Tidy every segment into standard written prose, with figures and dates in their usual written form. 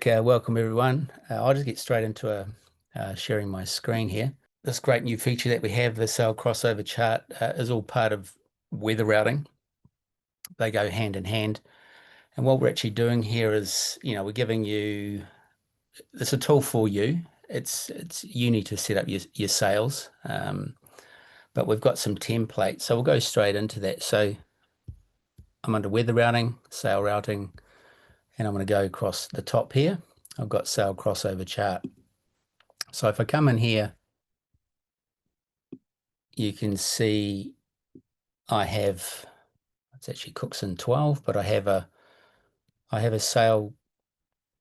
Welcome everyone. I'll just get straight into sharing my screen here. This great new feature that we have, the sale crossover chart, is all part of weather routing. They go hand in hand. And what we're actually doing here is, we're giving you, it's a tool for you. It's you need to set up your sales, but we've got some templates. So we'll go straight into that. So I'm under weather routing, sale routing, and I'm going to go across the top here. I've got sale crossover chart. So if I come in here, you can see I have, it's actually Cookson 12, but I have a sale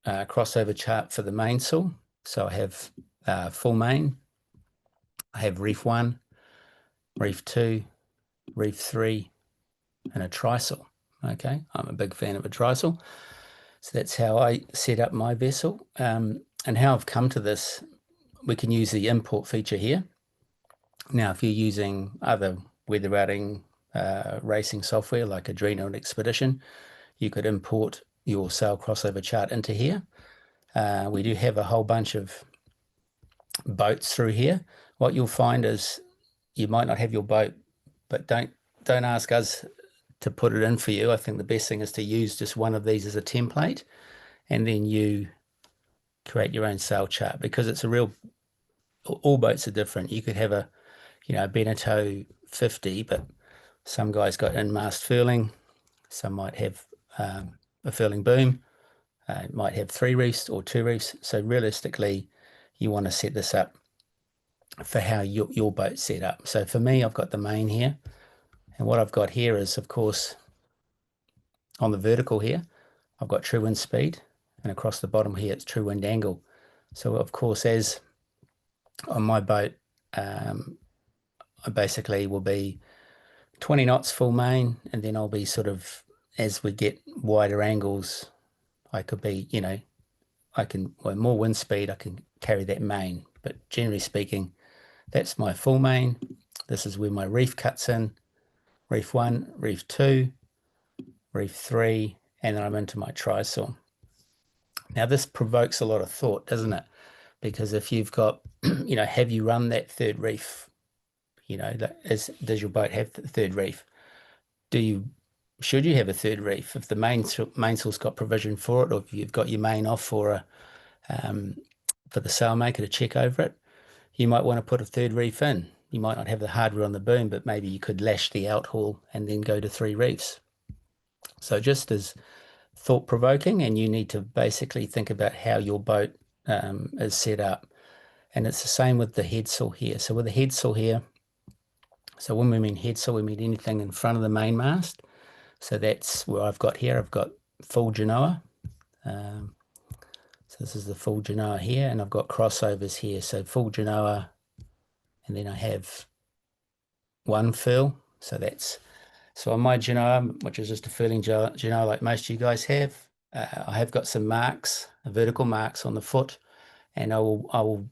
crossover chart for the mainsail. So I have full main, I have reef 1, reef 2, reef 3, and a trysail. Okay, I'm a big fan of a trysail. So that's how I set up my vessel. And how I've come to this, we can use the import feature here. Now, if you're using other weather routing racing software like Adreno and Expedition, you could import your sail crossover chart into here. We do have a whole bunch of boats through here. What you'll find is you might not have your boat, but don't ask us to put it in for you. I think the best thing is to use just one of these as a template, and then you create your own sail chart, because it's a real, all boats are different. You could have a Beneteau 50, but some guys got in-mast furling. Some might have a furling boom. It might have 3 reefs or 2 reefs. So realistically, you want to set this up for how your boat's set up. So for me, I've got the main here. And what I've got here is, of course, on the vertical here, I've got true wind speed. And across the bottom here, it's true wind angle. So of course, as on my boat, I basically will be 20 knots full main, and then I'll be sort of, as we get wider angles, I could be, with more wind speed, I can carry that main. But generally speaking, that's my full main. This is where my reef cuts in, reef 1, reef 2, reef 3, and then I'm into my trysail. Now this provokes a lot of thought, doesn't it? Because if you've got, have you run that third reef? Does your boat have the third reef? Should you have a third reef if the mainsail's got provision for it, or if you've got your main off for the sailmaker to check over it? You might want to put a third reef in. You might not have the hardware on the boom, but maybe you could lash the outhaul and then go to 3 reefs. So just as thought-provoking, and you need to basically think about how your boat is set up. And it's the same with the headsail here. So with the headsail here, so when we mean headsail, we mean anything in front of the mainmast. So that's where I've got here. I've got full genoa. So this is the full genoa here, and I've got crossovers here. So full genoa, and then I have one furl. So on my genoa, which is just a furling genoa like most of you guys have, I have got some marks, vertical marks on the foot, and I will,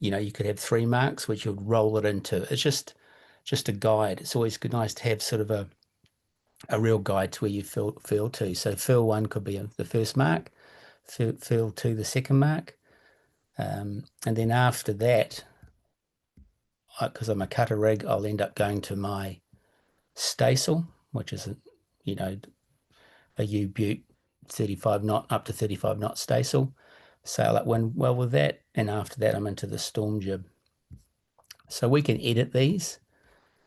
you could have 3 marks, which you'd roll it into. It's just a guide. It's always nice to have sort of a real guide to where you furl to. So furl 1 could be the first mark, furl 2 the second mark, and then after that, because I'm a cutter rig, I'll end up going to my staysail, which is a U-Butte 35 knot up to 35 knot staysail. Sail up wind well with that, and after that I'm into the storm jib. So we can edit these.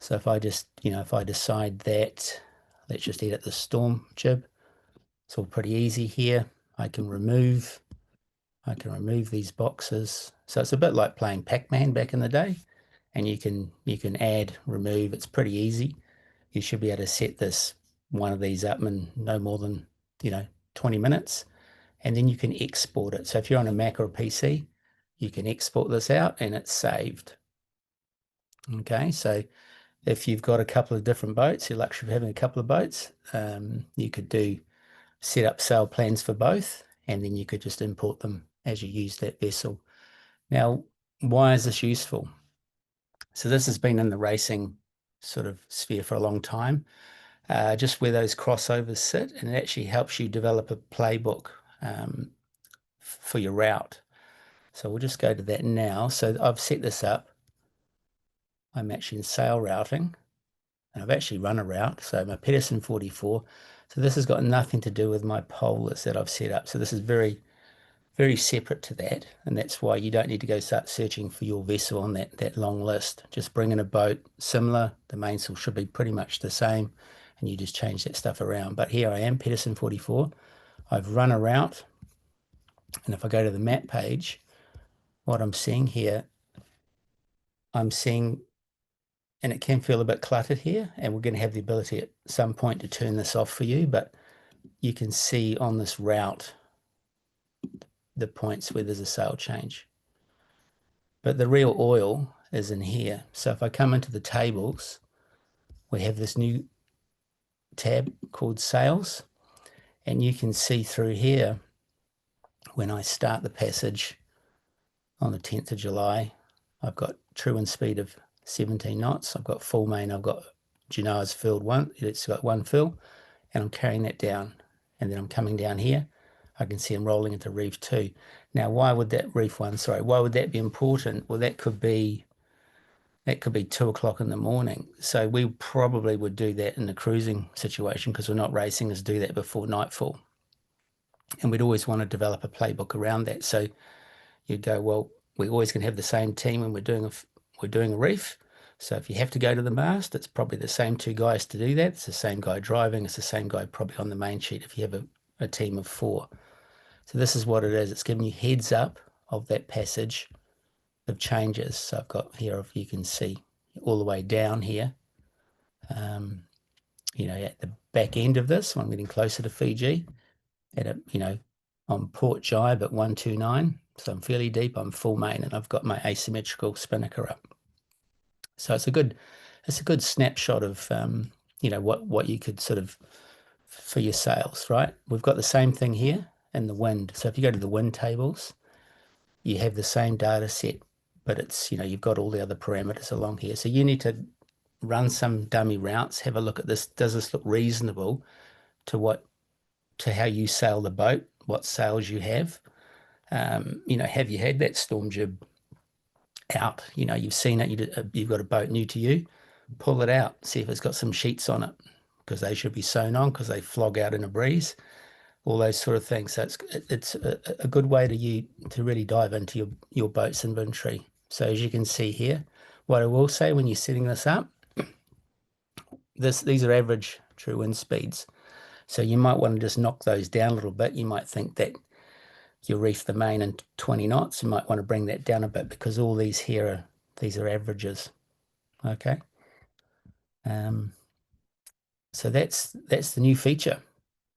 So if I just, if I decide that, let's just edit the storm jib. It's all pretty easy here. I can remove these boxes. So it's a bit like playing Pac-Man back in the day, and you can add, remove. It's pretty easy. You should be able to set one of these up in no more than 20 minutes, and then you can export it. So if you're on a Mac or a PC, you can export this out and it's saved. Okay, so if you've got a couple of different boats, you're lucky of having a couple of boats, you could set up sail plans for both, and then you could just import them as you use that vessel. Now, why is this useful? So this has been in the racing sort of sphere for a long time, just where those crossovers sit, and it actually helps you develop a playbook for your route. So we'll just go to that now. So I've set this up. I'm actually in sale routing, and I've actually run a route. So my Pedersen 44. So this has got nothing to do with my polars that I've set up. So this is very, very separate to that. And that's why you don't need to go start searching for your vessel on that long list. Just bring in a boat similar. The mainsail should be pretty much the same, and you just change that stuff around. But here I am, Pedersen 44. I've run a route. And if I go to the map page, what I'm seeing here, I'm seeing, and it can feel a bit cluttered here, and we're going to have the ability at some point to turn this off for you, but you can see on this route the points where there's a sail change. But the real oil is in here. So if I come into the tables, we have this new tab called Sails, and you can see through here when I start the passage on the 10th of July, I've got true wind speed of 17 knots. I've got full main. I've got Genoa's filled one. It's got one fill, and I'm carrying that down. And then I'm coming down here. I can see I'm rolling into reef 2. Now, why would that reef 1? Sorry, why would that be important? Well, that could be 2 o'clock in the morning. So we probably would do that in a cruising situation because we're not racing us do that before nightfall. And we'd always want to develop a playbook around that. So you'd go, well, we're always going to have the same team when we're doing a reef. So if you have to go to the mast, it's probably the same 2 guys to do that. It's the same guy driving. It's the same guy probably on the main sheet if you have a team of 4. So this is what it is. It's giving you heads up of that passage of changes. So I've got here, if you can see, all the way down here. At the back end of this, when I'm getting closer to Fiji, on Port Jibe at 129. So I'm fairly deep. I'm full main, and I've got my asymmetrical spinnaker up. So it's a good snapshot of what you could sort of for your sails, right? We've got the same thing here in the wind. So if you go to the wind tables, you have the same data set, but it's you've got all the other parameters along here. So you need to run some dummy routes, have a look at this. Does this look reasonable to how you sail the boat? What sails you have? Have you had that storm jib out? You've seen it. You've got a boat new to you. Pull it out. See if it's got some sheets on it, because they should be sewn on because they flog out in a breeze. All those sort of things. So it's a good way to really dive into your boat's inventory. So as you can see here, what I will say when you're setting this up, these are average true wind speeds. So you might want to just knock those down a little bit. You might think that you reef the main in 20 knots. You might want to bring that down a bit because all these here are averages. Okay. So that's the new feature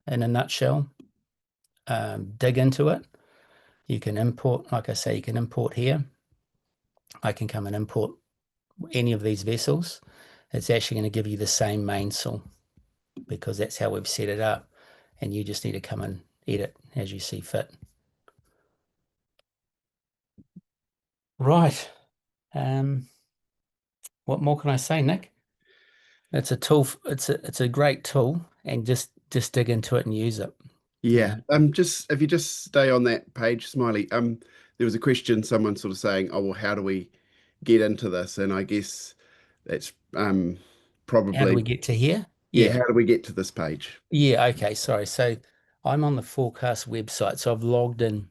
in a nutshell. Dig into it. You can import, like I say, you can import here. I can come and import any of these vessels. It's actually going to give you the same mainsail because that's how we've set it up. And you just need to come and edit as you see fit. Right. What more can I say, Nick? It's a tool. It's a great tool, and just dig into it and use it. Yeah. Just if you just stay on that page, Smiley. There was a question, someone sort of saying, "Oh, well, how do we get into this?" And I guess that's probably How do we get to here? yeah. How do we get to this page? Yeah. Okay. Sorry. So I'm on the forecast website. So I've logged in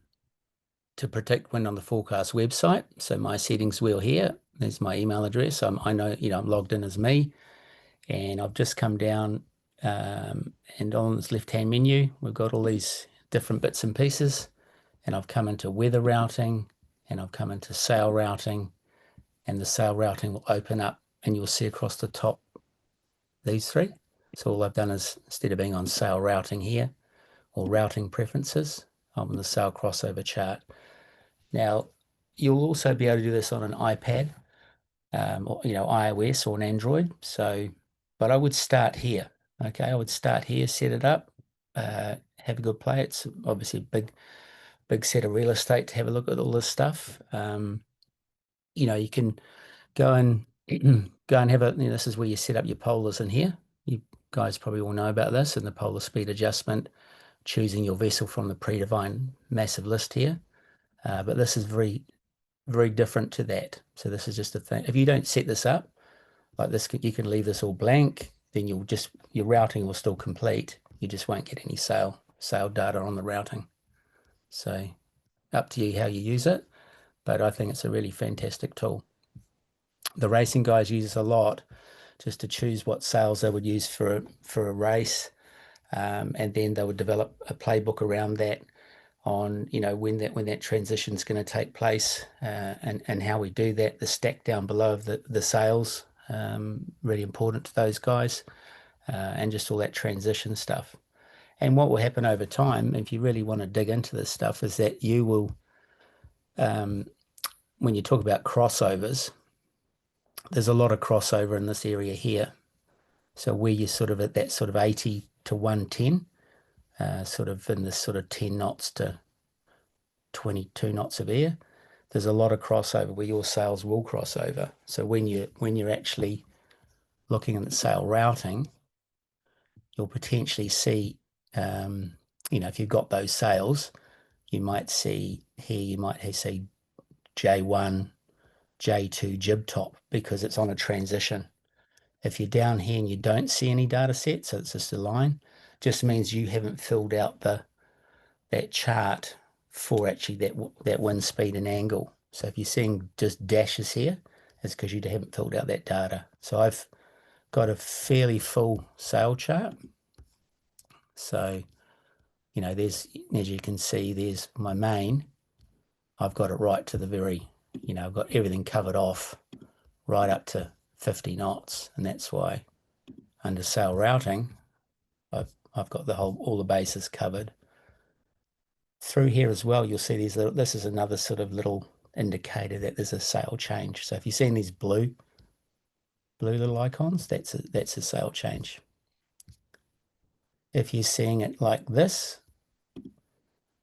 to PredictWind on the forecast website. So my settings wheel here. There's my email address. I know I'm logged in as me, and I've just come down and on this left-hand menu, we've got all these different bits and pieces, and I've come into weather routing, and I've come into sail routing, and the sail routing will open up, and you'll see across the top these 3. So all I've done is, instead of being on sail routing here or routing preferences, I'm on the sail crossover chart. Now, you'll also be able to do this on an iPad, or iOS or an Android. So, but I would start here. Okay, I would start here, set it up, have a good play. It's obviously a big set of real estate to have a look at all this stuff. You can go and have a. This is where you set up your polars in here. You guys probably all know about this, and the polar speed adjustment choosing your vessel from the predefined massive list here. But this is very, very different to that. So this is just a thing. If you don't set this up like this, you can leave this all blank, then your routing will still complete. You just won't get any sale data on the routing. So up to you how you use it, but I think it's a really fantastic tool. The racing guys use this a lot just to choose what sales they would use for a race, and then they would develop a playbook around that on when that transition is going to take place, and how we do that. The stack down below of the sales, really important to those guys, and just all that transition stuff. And what will happen over time, if you really want to dig into this stuff, is that you will, when you talk about crossovers, there's a lot of crossover in this area here. So where you're sort of at that sort of 80 to 110, sort of in this sort of 10 knots to 22 knots of air, there's a lot of crossover where your sales will cross over. So when you're actually looking at the sail routing, you'll potentially see, if you've got those sales, you might see here, you might see J1, J2 jib top because it's on a transition. If you're down here and you don't see any data set, so it's just a line, just means you haven't filled out that chart for actually that wind speed and angle. So if you're seeing just dashes here, it's because you haven't filled out that data. So I've got a fairly full sail chart. So, there's, as you can see, there's my main. I've got it right to the very, I've got everything covered off right up to 50 knots. And that's why under sail routing, I've got all the bases covered. Through here as well, you'll see this is another sort of little indicator that there's a sail change. So if you're seeing these blue little icons, that's a sail change. If you're seeing it like this,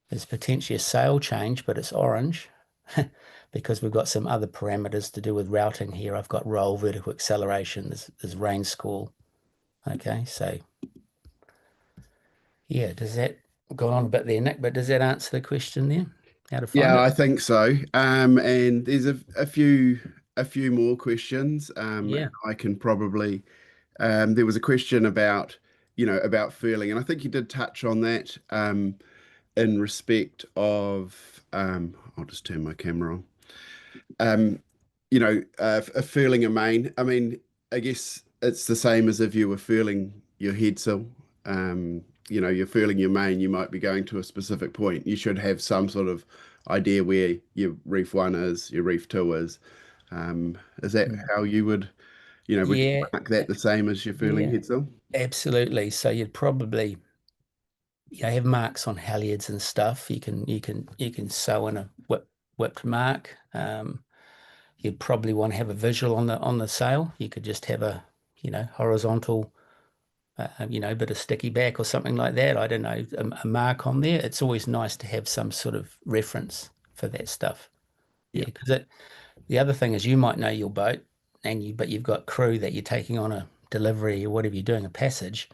there's potentially a sail change, but it's orange because we've got some other parameters to do with routing here. I've got roll, vertical acceleration, there's rain squall. Okay, so yeah, does that go on a bit there, Nick? But does that answer the question there? How to find Yeah, it? I think so. And there's a few more questions. Yeah. And I can probably there was a question about about feeling, and I think you did touch on that in respect of I'll just turn my camera on. Um, a feeling a main. I mean, I guess it's the same as if you were feeling your head sill. You're feeling your main, you might be going to a specific point. You should have some sort of idea where your reef one is, your reef two is. Is that Mm. how you would you Yeah, mark that the same as your feeling yeah, head sill? absolutely. So you'd probably, have marks on halyards and stuff. You can sew in a whipped mark. You'd probably want to have a visual on the sail. You could just have a, horizontal, bit of sticky back or something like that. I don't know, a mark on there. It's always nice to have some sort of reference for that stuff. Yeah, Yeah. because the other thing is you might know your boat, but you've got crew that you're taking on a delivery or whatever you're doing, a passage.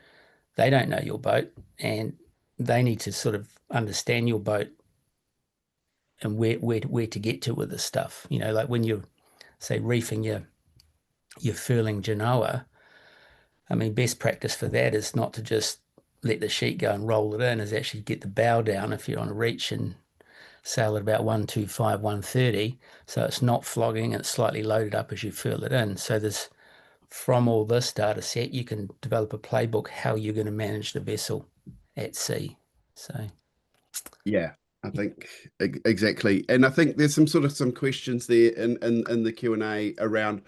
They don't know your boat, and they need to sort of understand your boat and where to get to with this stuff. Like when you're, say, reefing your furling genoa. I mean, best practice for that is not to just let the sheet go and roll it in, is actually get the bow down if you're on a reach and sail at about 125, 130. So it's not flogging and it's slightly loaded up as you furl it in. So from all this data set, you can develop a playbook how you're going to manage the vessel at sea. So Yeah, I think exactly. And I think there's some questions there in the Q&A around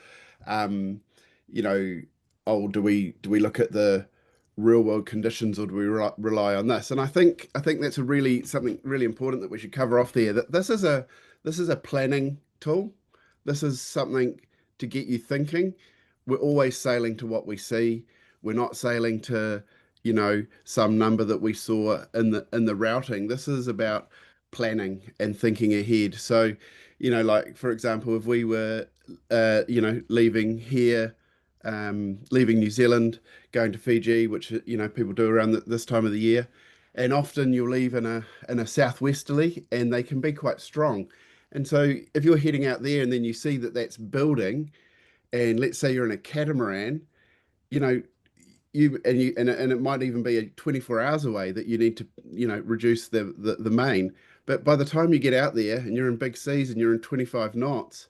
um, you know, oh, do we look at the real world conditions or do we rely on this? And I think that's a really something really important that we should cover off there. That this is a planning tool. This is something to get you thinking. We're always sailing to what we see. We're not sailing to some number that we saw in the routing. This is about planning and thinking ahead. So like for example, if we were leaving here, leaving New Zealand, going to Fiji, which people do around this time of the year, and often you'll leave in a southwesterly, and they can be quite strong. And so if you're heading out there and then you see that that's building, and let's say you're in a catamaran, you know, and it might even be 24 hours away that you need to, reduce the main. But by the time you get out there and you're in big seas and you're in 25 knots,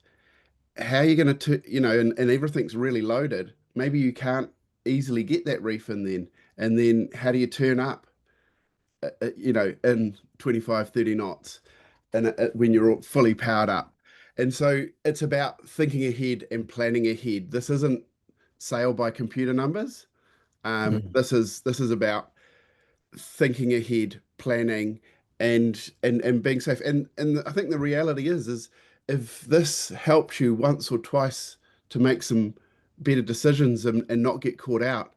how are you going to, and everything's really loaded. Maybe you can't easily get that reef in then. And then how do you turn up, in 25, 30 knots and when you're all fully powered up? And so it's about thinking ahead and planning ahead. This isn't sail by computer numbers. Mm. This is about thinking ahead, planning, and being safe. And I think the reality is if this helps you once or twice to make some better decisions and not get caught out,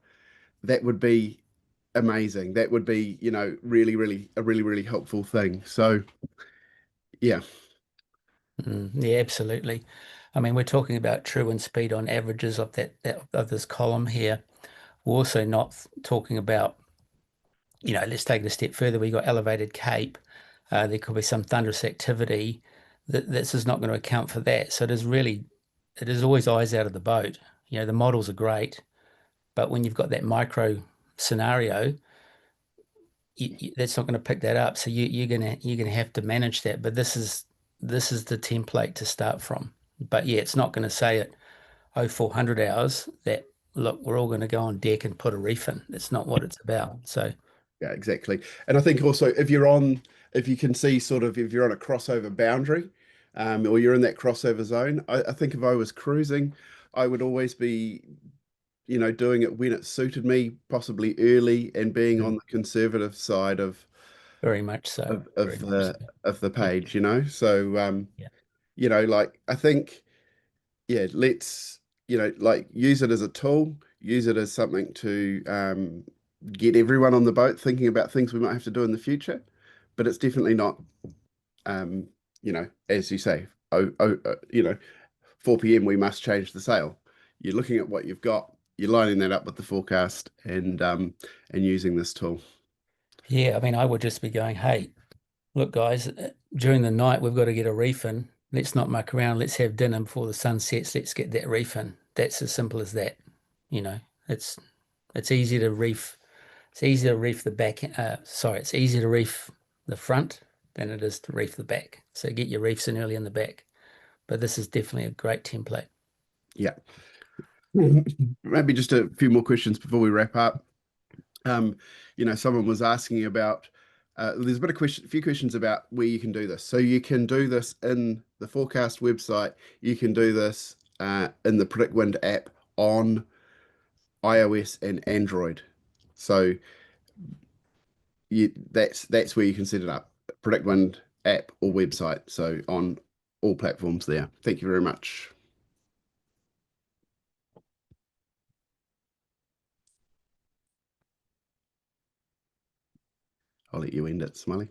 that would be amazing. That would be, really, really a really, really helpful thing. So yeah, Yeah, absolutely. I mean, we're talking about true wind speed on averages of of this column here. We're also not talking about, let's take it a step further. We got elevated Cape. There could be some thunderous activity. This is not going to account for that. So it is always eyes out of the boat. The models are great, but when you've got that micro scenario, that's not going to pick that up. So you're gonna have to manage that. But this is the template to start from. But yeah, it's not going to say at 0400 hours that look, we're all going to go on deck and put a reef in. That's not what it's about. So yeah, exactly. And I think also if you can see sort of if you're on a crossover boundary, or you're in that crossover zone, I think if I was cruising, I would always be, doing it when it suited me, possibly early, and being on mm, the conservative side of very much so. of, Very of much the so. of the Yeah. page, So Yeah. like I think, yeah, let's, like use it as a tool, use it as something to get everyone on the boat thinking about things we might have to do in the future. But it's definitely not, as you say, 4 p.m. we must change the sail. You're looking at what you've got, you're lining that up with the forecast, and using this tool. Yeah. I mean, I would just be going, hey, look, guys, during the night, we've got to get a reef in. Let's not muck around. Let's have dinner before the sun sets. Let's get that reef in. That's as simple as that. You know, it's it's easy to reef. It's easier to reef the back. It's easier to reef the front than it is to reef the back. So get your reefs in early in the back. But this is definitely a great template. Yeah. Maybe just a few more questions before we wrap up. Um, someone was asking about, there's a few questions about where you can do this. So you can do this in the forecast website. You can do this in the PredictWind app on iOS and Android. So that's where you can set it up. PredictWind app or website. So on all platforms there. Thank you very much. I'll let you end it, Smiley.